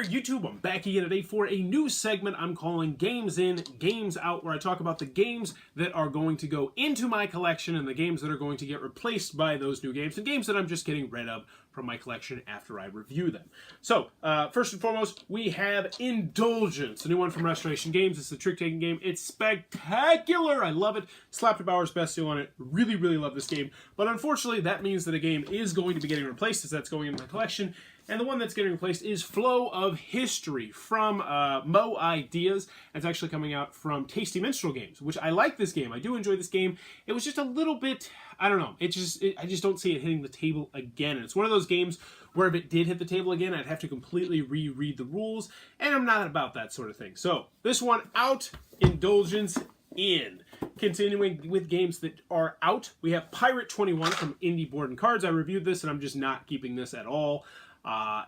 there, YouTube. I'm back again today for a new segment I'm calling Games In, Games Out, where I talk about the games that are going to go into my collection and the games that are going to get replaced by those new games and games that I'm just getting rid of from my collection after I review them. So, first and foremost, we have Indulgence, a new one from Restoration Games. It's a trick-taking game. It's spectacular! I love it. Slapter Bauer's best deal on it. Really, really love this game. But unfortunately, that means that a game is going to be getting replaced as that's going into my collection. And the one that's getting replaced is Flow of History from Mo Ideas. It's actually coming out from Tasty Minstrel Games, which I like this game. I do enjoy this game. It was just a little bit, I don't know. I just don't see it hitting the table again. And it's one of those games where if it did hit the table again, I'd have to completely reread the rules. And I'm not about that sort of thing. So this one out, Indulgence in. Continuing with games that are out, we have Pirate 21 from Indie Board and Cards. I reviewed this and I'm just not keeping this at all.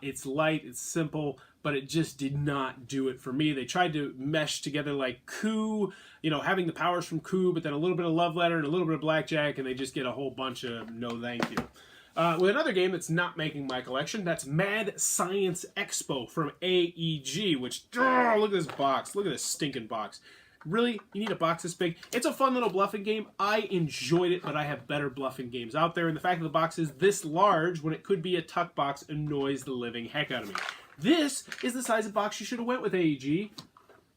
It's light, it's simple, but it just did not do it for me. They tried to mesh together like Coup, you know, having the powers from Coup, but then a little bit of Love Letter and a little bit of Blackjack, and they just get a whole bunch of no thank you. With another game that's not making my collection, that's Mad Science Expo from AEG, which, oh, look at this box. Look at this stinking box. Really? You need a box this big? It's a fun little bluffing game. I enjoyed it, but I have better bluffing games out there. And the fact that the box is this large when it could be a tuck box annoys the living heck out of me. This is the size of box you should have went with, AEG.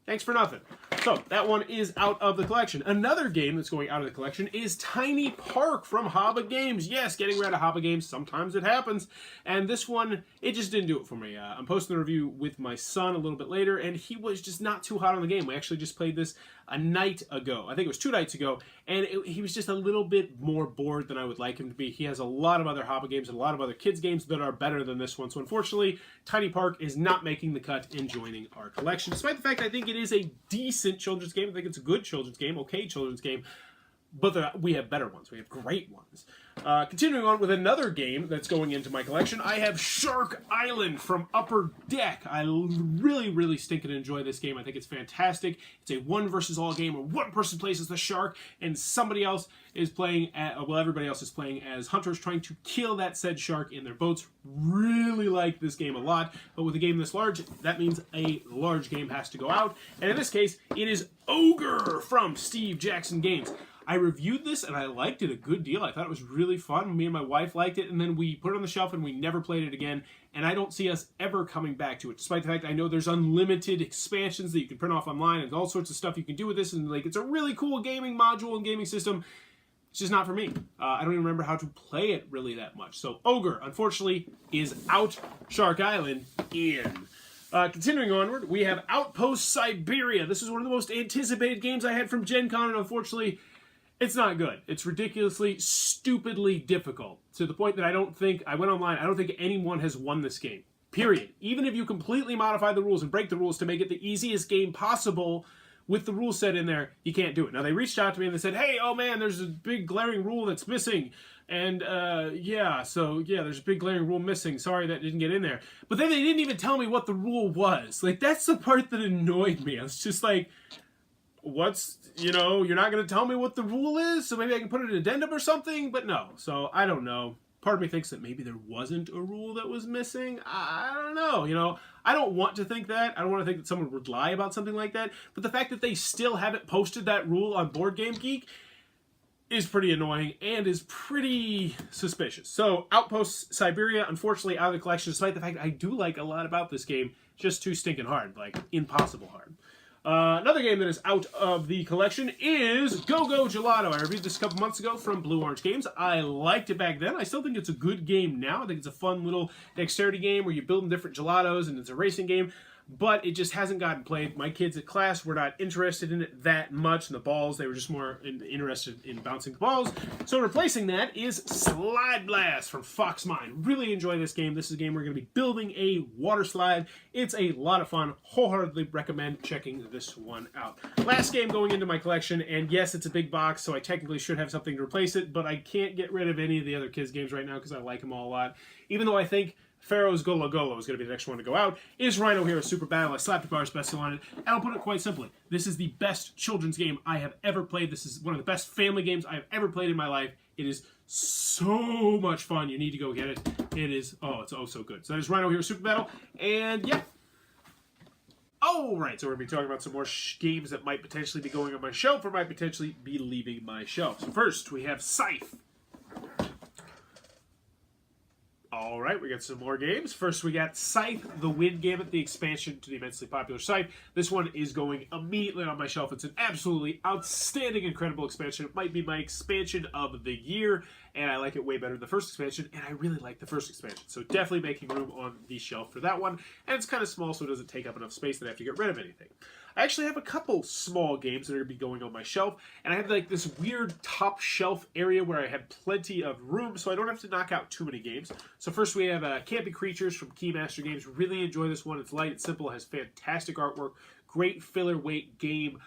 Thanks for nothing. So, that one is out of the collection. Another game that's going out of the collection is Tiny Park from Haba Games. Yes, getting rid of Haba Games, sometimes it happens. And this one, it just didn't do it for me. I'm posting the review with my son a little bit later, and he was just not too hot on the game. We actually just played this a night ago. I think it was 2 nights ago, and he was just a little bit more bored than I would like him to be. He has a lot of other Haba games and a lot of other kids games that are better than this one. So unfortunately, Tiny Park is not making the cut in joining our collection. Despite the fact I think it is a decent children's game. I think it's a good children's game, okay children's game. But we have better ones. We have great ones. Continuing on with another game that's going into my collection, I have Shark Island from Upper Deck. I really, really stinking enjoy this game. I think it's fantastic. It's a one versus all game where one person plays as the shark and somebody else is playing, everybody else is playing as hunters trying to kill that said shark in their boats. Really like this game a lot. But with a game this large, that means a large game has to go out. And in this case, it is Ogre from Steve Jackson Games. I reviewed this and I liked it a good deal. I thought it was really fun. Me and my wife liked it, and then we put it on the shelf and we never played it again. And I don't see us ever coming back to it, despite the fact I know there's unlimited expansions that you can print off online and all sorts of stuff you can do with this. And like, it's a really cool gaming module and gaming system. It's just not for me. I don't even remember how to play it really that much. So Ogre, unfortunately, is out. Shark Island in. Continuing onward, we have Outpost Siberia. This is one of the most anticipated games I had from Gen Con, and unfortunately, it's not good. It's ridiculously, stupidly difficult. To the point that I went online, I don't think anyone has won this game. Period. Even if you completely modify the rules and break the rules to make it the easiest game possible with the rule set in there, you can't do it. Now, they reached out to me and they said, hey, oh man, there's a big glaring rule that's missing. And, there's a big glaring rule missing. Sorry that didn't get in there. But then they didn't even tell me what the rule was. Like, that's the part that annoyed me. I was just like, you're not going to tell me what the rule is, so maybe I can put an addendum or something? But no, so I don't know. Part of me thinks that maybe there wasn't a rule that was missing. I don't know, I don't want to think that. I don't want to think that someone would lie about something like that. But the fact that they still haven't posted that rule on Board Game Geek is pretty annoying and is pretty suspicious. So, Outpost Siberia, unfortunately, out of the collection, despite the fact that I do like a lot about this game, just too stinking hard, like impossible hard. Another game that is out of the collection is Go-Go Gelato. I reviewed this a couple months ago from Blue Orange Games. I liked it back then. I still think it's a good game now. I think it's a fun little dexterity game where you're building different gelatos and it's a racing game. But it just hasn't gotten played. My kids at class were not interested in it that much. And the balls, they were just more interested in bouncing the balls. So replacing that is Slide Blast from Fox Mine. Really enjoy this game. This is a game we're going to be building a water slide. It's a lot of fun. Wholeheartedly recommend checking this one out. Last game going into my collection, and yes, it's a big box, so I technically should have something to replace it, but I can't get rid of any of the other kids' games right now because I like them all a lot. Even though I think Pharaoh's Golo Golo is going to be the next one to go out, is Rhino Hero Super Battle. I slapped Bauer's best deal on it, and I'll put it quite simply. This is the best children's game I have ever played. This is one of the best family games I have ever played in my life. It is so much fun. You need to go get it. It is, it's oh so good. So that is Rhino Hero Super Battle, and yeah, Alright, so we're going to be talking about some more games that might potentially be going on my shelf or might potentially be leaving my shelf. So first, we have Scythe. Alright, we got some more games. First, we got Scythe, the Windgamut, the expansion to the immensely popular Scythe. This one is going immediately on my shelf. It's an absolutely outstanding, incredible expansion. It might be my expansion of the year, and I like it way better than the first expansion, and I really like the first expansion. So definitely making room on the shelf for that one. And it's kind of small, so it doesn't take up enough space that I have to get rid of anything. I actually have a couple small games that are going to be going on my shelf, and I have like this weird top shelf area where I have plenty of room, so I don't have to knock out too many games. So first we have Campy Creatures from Keymaster Games. Really enjoy this one. It's light, it's simple, it has fantastic artwork, great filler weight game.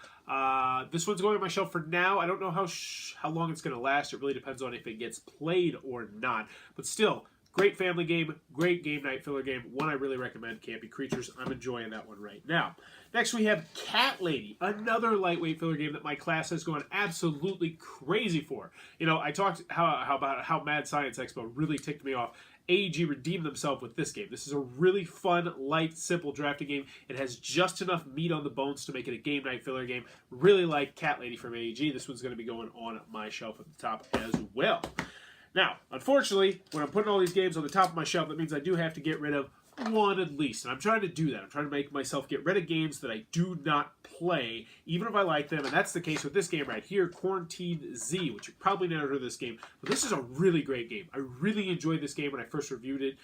This one's going on my shelf for now. I don't know how long it's going to last. It really depends on if it gets played or not, but still. Great family game, great game night filler game. One I really recommend, Campy Creatures. I'm enjoying that one right now. Next we have Cat Lady, another lightweight filler game that my class has gone absolutely crazy for. You know, I talked about how Mad Science Expo really ticked me off. AEG redeemed themselves with this game. This is a really fun, light, simple drafting game. It has just enough meat on the bones to make it a game night filler game. Really like Cat Lady from AEG. This one's going to be going on my shelf at the top as well. Now, unfortunately, when I'm putting all these games on the top of my shelf, that means I do have to get rid of one at least. And I'm trying to do that. I'm trying to make myself get rid of games that I do not play, even if I like them. And that's the case with this game right here, Quarantine Z, which you probably never heard of this game. But this is a really great game. I really enjoyed this game when I first reviewed it,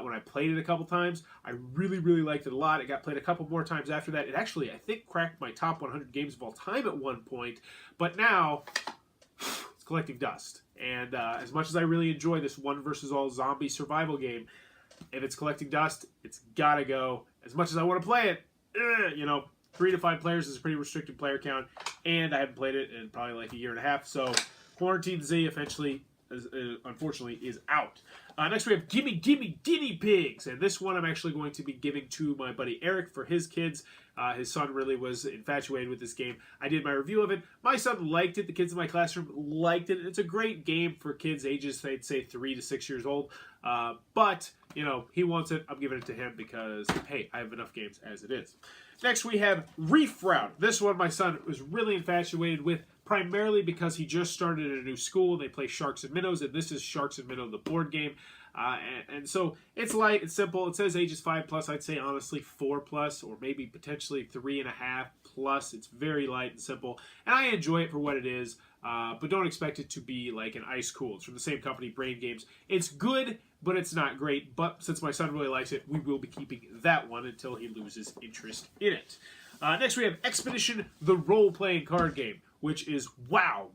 when I played it a couple times. I really, really liked it a lot. It got played a couple more times after that. It actually, I think, cracked my top 100 games of all time at one point. But now, it's collecting dust. And as much as I really enjoy this one versus all zombie survival game, if it's collecting dust, it's gotta go. As much as I want to play it, you know, 3 to 5 players is a pretty restricted player count, and I haven't played it in probably like a year and a half. So Quarantine Z eventually, unfortunately, is out. Next we have Gimme Gimme Guinea Pigs, and this one I'm actually going to be giving to my buddy Eric for his kids. His son really was infatuated with this game. I did my review of it. My son liked it. The kids in my classroom liked it. It's a great game for kids ages, they'd say 3 to 6 years old. But, you know, he wants it. I'm giving it to him because, hey, I have enough games as it is. Next we have Reef Route. This one my son was really infatuated with, primarily because he just started at a new school. They play Sharks and Minnows, and this is Sharks and Minnows, the board game. And so it's light, it's simple. It says ages 5+. I'd say honestly 4+, or maybe potentially 3.5+. It's very light and simple, and I enjoy it for what it is. But don't expect it to be like an ice cool. It's from the same company, Brain Games. It's good, but it's not great. But since my son really likes it, we will be keeping that one until he loses interest in it. Next we have Expedition, the role-playing card game, which is wow,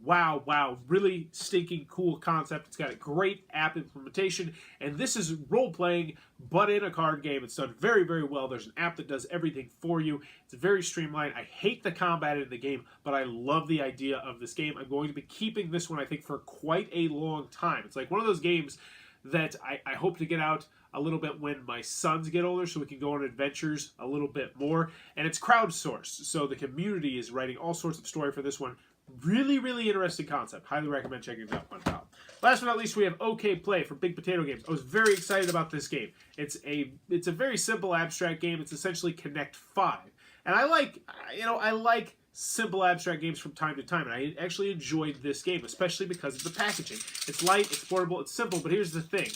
really stinking cool concept. It's got a great app implementation, and this is role-playing, but in a card game. It's done very, very well. There's an app that does everything for you. It's very streamlined. I hate the combat in the game, but I love the idea of this game. I'm going to be keeping this one, I think, for quite a long time. It's like one of those games that I hope to get out a little bit when my sons get older, so we can go on adventures a little bit more. And it's crowdsourced, so the community is writing all sorts of story for this one. Really, really interesting concept. Highly recommend checking it out on top. Last but not least, we have OK Play from Big Potato Games. I was very excited about this game. It's a very simple abstract game. It's essentially Connect 5. And I like simple abstract games from time to time, and I actually enjoyed this game, especially because of the packaging. It's light, it's portable, it's simple, but here's the thing.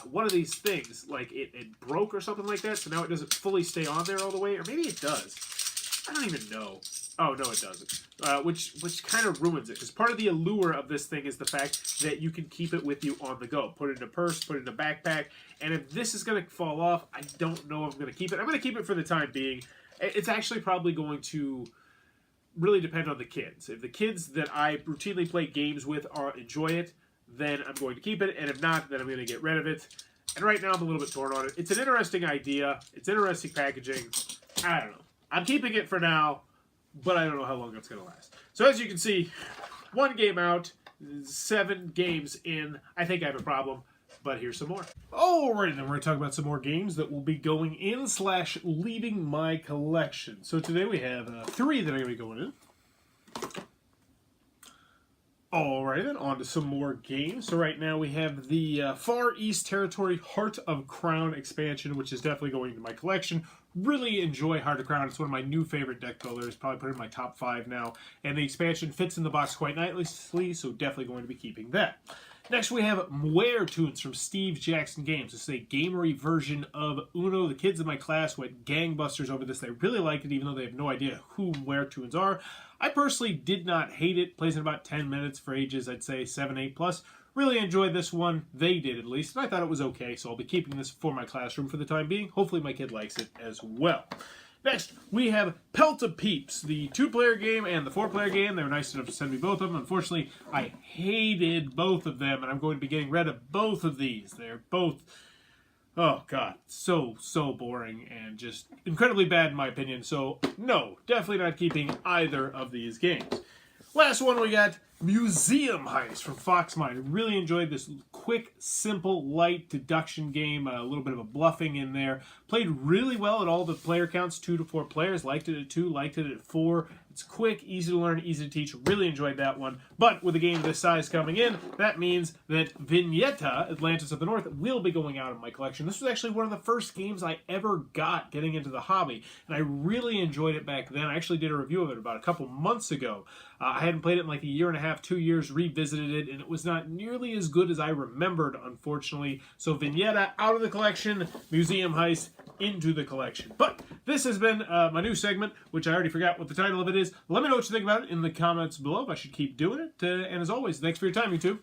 One of these things, like it broke or something like that, so now it doesn't fully stay on there all the way, or maybe it does. I don't even know. Oh, no, it doesn't. Which kind of ruins it, because part of the allure of this thing is the fact that you can keep it with you on the go. Put it in a purse, put it in a backpack, and if this is going to fall off, I don't know if I'm going to keep it. I'm going to keep it for the time being. It's actually probably going to really depend on the kids. If the kids that I routinely play games with enjoy it, then I'm going to keep it, and if not, then I'm going to get rid of it. And right now, I'm a little bit torn on it. It's an interesting idea. It's interesting packaging. I don't know. I'm keeping it for now, but I don't know how long it's going to last. So as you can see, 1 game out, 7 games in. I think I have a problem, but here's some more. Alrighty, then we're going to talk about some more games that will be going in / leaving my collection. So today we have 3 that are going to be going in. Alright. Alrighty then, on to some more games. So right now we have the Far East Territory Heart of Crown expansion, which is definitely going into my collection. Really enjoy Heart of Crown. It's one of my new favorite deck builders. Probably put it in my top 5 now. And the expansion fits in the box quite nicely, so definitely going to be keeping that. Next we have Weretoons from Steve Jackson Games. This is a gamery version of Uno. The kids in my class went gangbusters over this. They really liked it, even though they have no idea who Weretoons are. I personally did not hate it. Plays in about 10 minutes for ages, I'd say 7, 8 plus. Really enjoyed this one. They did, at least. And I thought it was okay, so I'll be keeping this for my classroom for the time being. Hopefully my kid likes it as well. Next, we have Pelt-A-Peeps, the 2-player game and the 4-player game. They were nice enough to send me both of them. Unfortunately, I hated both of them, and I'm going to be getting rid of both of these. They're both, oh god, so boring and just incredibly bad in my opinion. So, no, definitely not keeping either of these games. Last one we got Museum Heist from Foxmind. Really enjoyed this quick, simple, light deduction game. A little bit of a bluffing in there. Played really well at all the player counts, 2 to 4 players. Liked it at 2, liked it at 4. It's quick, easy to learn, easy to teach. Really enjoyed that one. But with a game this size coming in, that means that Vignetta, Atlantis of the North, will be going out of my collection. This was actually one of the first games I ever got getting into the hobby, and I really enjoyed it back then. I actually did a review of it about a couple months ago. I hadn't played it in like a year and a half, 2 years, revisited it, and it was not nearly as good as I remembered, unfortunately. So Vignetta out of the collection, Museum Heist into the collection. But this has been my new segment, which I already forgot what the title of it is. Let me know what you think about it in the comments below if I should keep doing it. And as always, thanks for your time, YouTube.